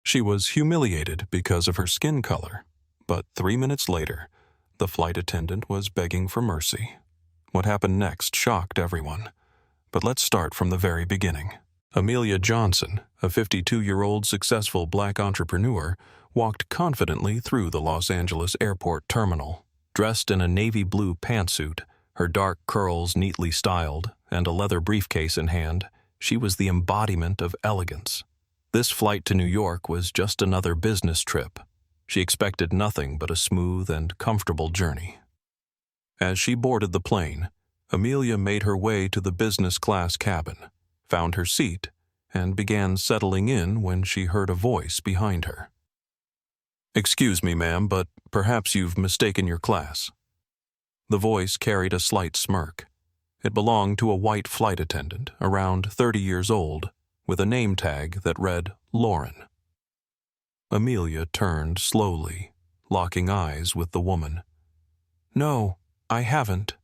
She was humiliated because of her skin color, but 3 minutes later, the flight attendant was begging for mercy. What happened next shocked everyone, but let's start from the very beginning. Amelia Johnson, a 52-year-old successful black entrepreneur, walked confidently through the Los Angeles airport terminal. Dressed in a navy blue pantsuit, her dark curls neatly styled, and a leather briefcase in hand, she was the embodiment of elegance. This flight to New York was just another business trip. She expected nothing but a smooth and comfortable journey. As she boarded the plane, Amelia made her way to the business class cabin, found her seat, and began settling in when she heard a voice behind her. "Excuse me, ma'am, but perhaps you've mistaken your class." The voice carried a slight smirk. It belonged to a white flight attendant, around 30 years old, with a name tag that read Lauren. Amelia turned slowly, locking eyes with the woman. "No, I haven't."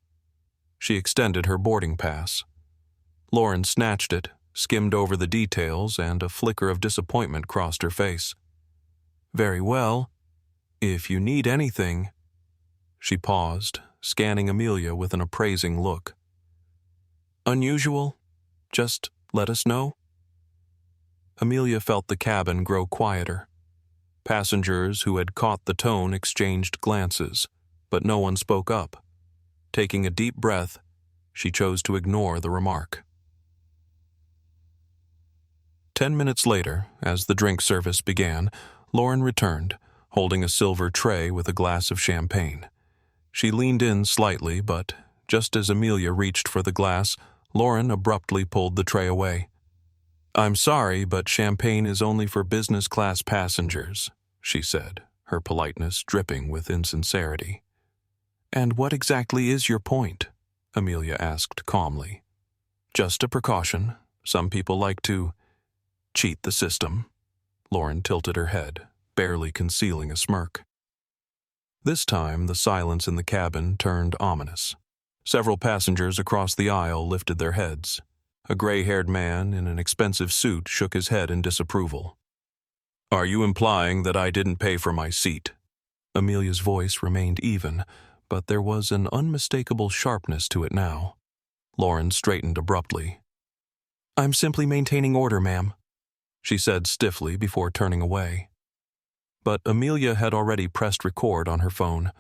She extended her boarding pass. Lauren snatched it, skimmed over the details, and a flicker of disappointment crossed her face. "Very well. If you need anything—" She paused, scanning Amelia with an appraising look. "Unusual? Just let us know." Amelia felt the cabin grow quieter. Passengers who had caught the tone exchanged glances, but no one spoke up. Taking a deep breath, she chose to ignore the remark. 10 minutes later, as the drink service began, Lauren returned, holding a silver tray with a glass of champagne. She leaned in slightly, but just as Amelia reached for the glass, Lauren abruptly pulled the tray away. "I'm sorry, but champagne is only for business class passengers," she said, her politeness dripping with insincerity. "And what exactly is your point?" Amelia asked calmly. "Just a precaution. Some people like to cheat the system." Lauren tilted her head, barely concealing a smirk. This time, the silence in the cabin turned ominous. Several passengers across the aisle lifted their heads. A gray-haired man in an expensive suit shook his head in disapproval. "Are you implying that I didn't pay for my seat?" Amelia's voice remained even, but there was an unmistakable sharpness to it now. Lauren straightened abruptly. "I'm simply maintaining order, ma'am," she said stiffly before turning away. But Amelia had already pressed record on her phone.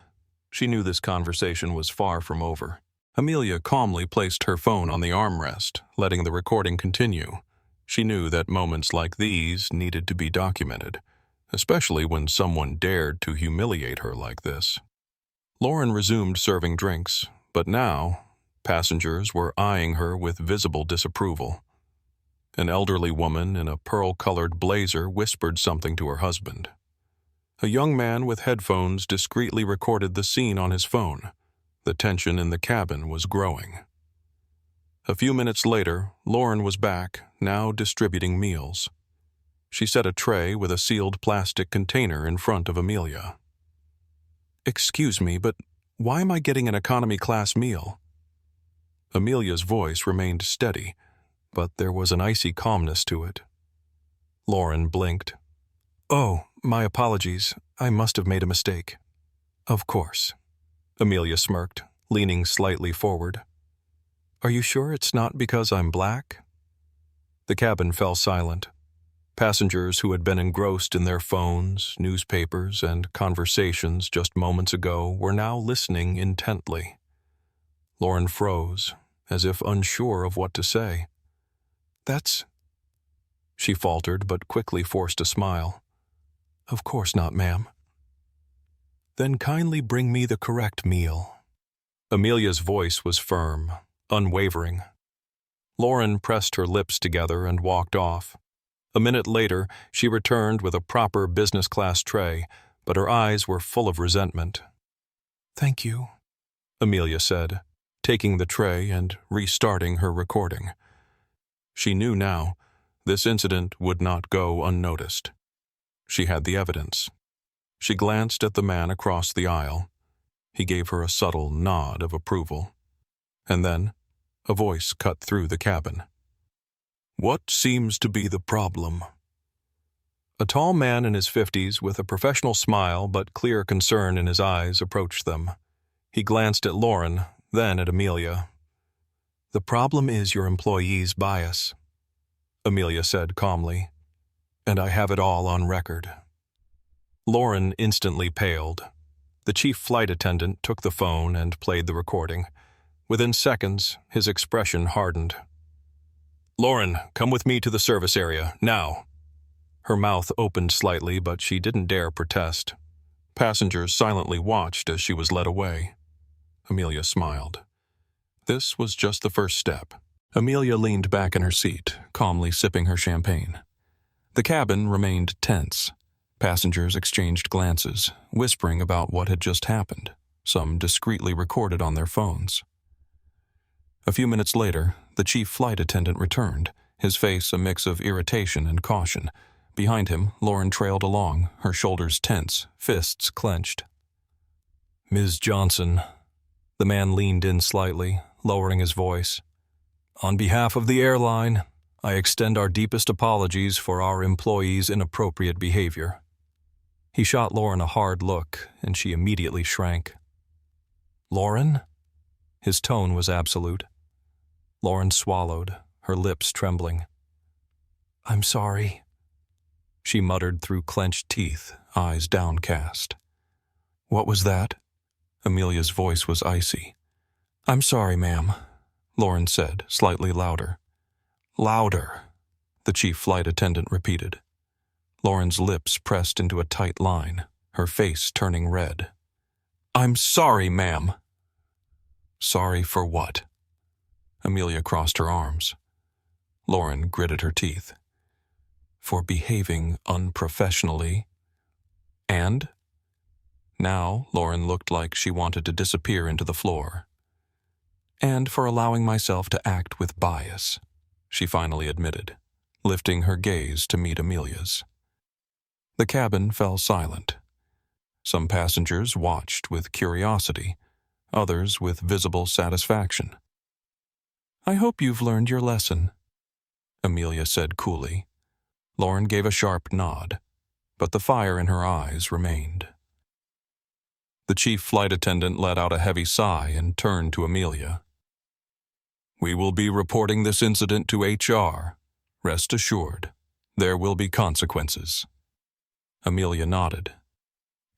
She knew this conversation was far from over. Amelia calmly placed her phone on the armrest, letting the recording continue. She knew that moments like these needed to be documented, especially when someone dared to humiliate her like this. Lauren resumed serving drinks, but now passengers were eyeing her with visible disapproval. An elderly woman in a pearl-colored blazer whispered something to her husband. A young man with headphones discreetly recorded the scene on his phone. The tension in the cabin was growing. A few minutes later, Lauren was back, now distributing meals. She set a tray with a sealed plastic container in front of Amelia. "Excuse me, but why am I getting an economy-class meal?" Amelia's voice remained steady, but there was an icy calmness to it. Lauren blinked. "Oh, my apologies. I must have made a mistake." "Of course." Amelia smirked, leaning slightly forward. "Are you sure it's not because I'm black?" The cabin fell silent. Passengers who had been engrossed in their phones, newspapers, and conversations just moments ago were now listening intently. Lauren froze, as if unsure of what to say. "That's—" she faltered, but quickly forced a smile. "Of course not, ma'am." "Then kindly bring me the correct meal." Amelia's voice was firm, unwavering. Lauren pressed her lips together and walked off. A minute later, she returned with a proper business-class tray, but her eyes were full of resentment. "Thank you," Amelia said, taking the tray and restarting her recording. She knew now this incident would not go unnoticed. She had the evidence. She glanced at the man across the aisle. He gave her a subtle nod of approval. And then, a voice cut through the cabin. "What seems to be the problem?" A tall man in his 50s with a professional smile but clear concern in his eyes approached them. He glanced at Lauren, then at Amelia. "The problem is your employee's bias," Amelia said calmly, "and I have it all on record." Lauren instantly paled. The chief flight attendant took the phone and played the recording. Within seconds, his expression hardened. "Lauren, come with me to the service area, now." Her mouth opened slightly, but she didn't dare protest. Passengers silently watched as she was led away. Amelia smiled. This was just the first step. Amelia leaned back in her seat, calmly sipping her champagne. The cabin remained tense. Passengers exchanged glances, whispering about what had just happened, some discreetly recorded on their phones. A few minutes later, the chief flight attendant returned, his face a mix of irritation and caution. Behind him, Lauren trailed along, her shoulders tense, fists clenched. "Ms. Johnson," the man leaned in slightly, lowering his voice. "On behalf of the airline, I extend our deepest apologies for our employees' inappropriate behavior." He shot Lauren a hard look, and she immediately shrank. "Lauren?" His tone was absolute. Lauren swallowed, her lips trembling. "I'm sorry," she muttered through clenched teeth, eyes downcast. "What was that?" Amelia's voice was icy. "I'm sorry, ma'am," Lauren said, slightly louder. "Louder," the chief flight attendant repeated. Lauren's lips pressed into a tight line, her face turning red. "I'm sorry, ma'am." "Sorry for what?" Amelia crossed her arms. Lauren gritted her teeth. "For behaving unprofessionally." "And?" Now Lauren looked like she wanted to disappear into the floor. "And for allowing myself to act with bias," she finally admitted, lifting her gaze to meet Amelia's. The cabin fell silent. Some passengers watched with curiosity, others with visible satisfaction. "I hope you've learned your lesson," Amelia said coolly. Lauren gave a sharp nod, but the fire in her eyes remained. The chief flight attendant let out a heavy sigh and turned to Amelia. "We will be reporting this incident to HR. Rest assured, there will be consequences." Amelia nodded.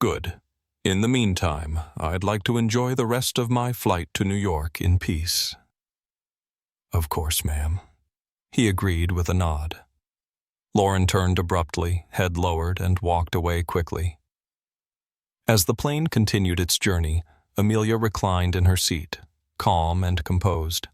"Good. In the meantime, I'd like to enjoy the rest of my flight to New York in peace." "Of course, ma'am," he agreed with a nod. Lauren turned abruptly, head lowered, and walked away quickly. As the plane continued its journey, Amelia reclined in her seat, calm and composed.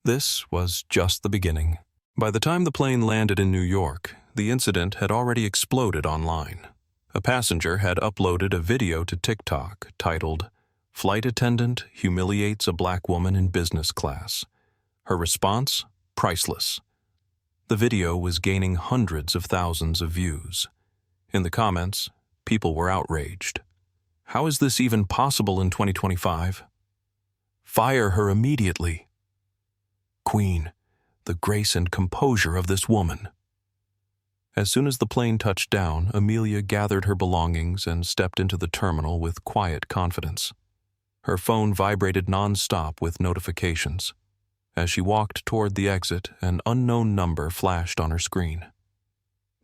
This was just the beginning. By the time the plane landed in New York, the incident had already exploded online. A passenger had uploaded a video to TikTok titled, "Flight Attendant Humiliates a Black Woman in Business Class." Her response? Priceless. The video was gaining hundreds of thousands of views. In the comments, people were outraged. How is this even possible in 2025? Fire her immediately. Queen, the grace and composure of this woman. As soon as the plane touched down, Amelia gathered her belongings and stepped into the terminal with quiet confidence. Her phone vibrated non-stop with notifications. As she walked toward the exit, an unknown number flashed on her screen.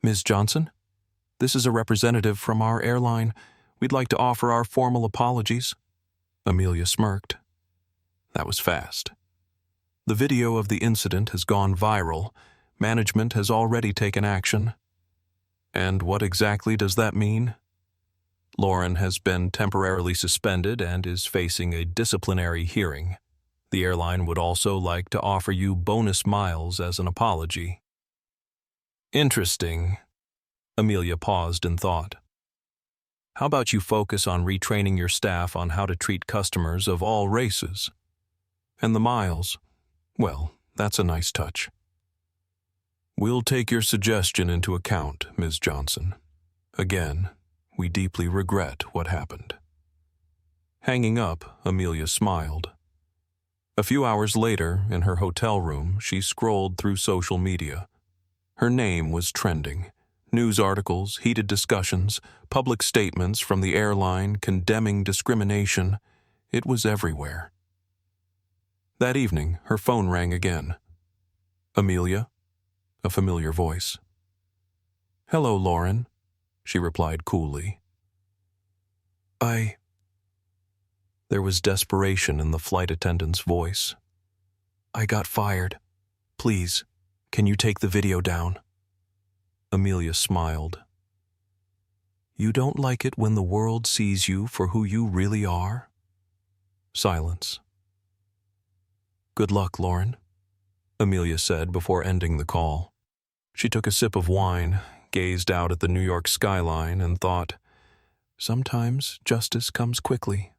"Ms. Johnson? This is a representative from our airline. We'd like to offer our formal apologies." Amelia smirked. That was fast. "The video of the incident has gone viral. Management has already taken action." "And what exactly does that mean?" "Lauren has been temporarily suspended and is facing a disciplinary hearing. The airline would also like to offer you bonus miles as an apology." "Interesting." Amelia paused in thought. "How about you focus on retraining your staff on how to treat customers of all races? And the miles, well, that's a nice touch." "We'll take your suggestion into account, Ms. Johnson. Again, we deeply regret what happened." Hanging up, Amelia smiled. A few hours later, in her hotel room, she scrolled through social media. Her name was trending. News articles, heated discussions, public statements from the airline condemning discrimination. It was everywhere. That evening, her phone rang again. "Amelia?" A familiar voice. "Hello, Lauren," she replied coolly. There was desperation in the flight attendant's voice. "I got fired. Please, can you take the video down?" Amelia smiled. "You don't like it when the world sees you for who you really are?" Silence. "Good luck, Lauren," Amelia said before ending the call. She took a sip of wine, gazed out at the New York skyline, and thought, sometimes justice comes quickly.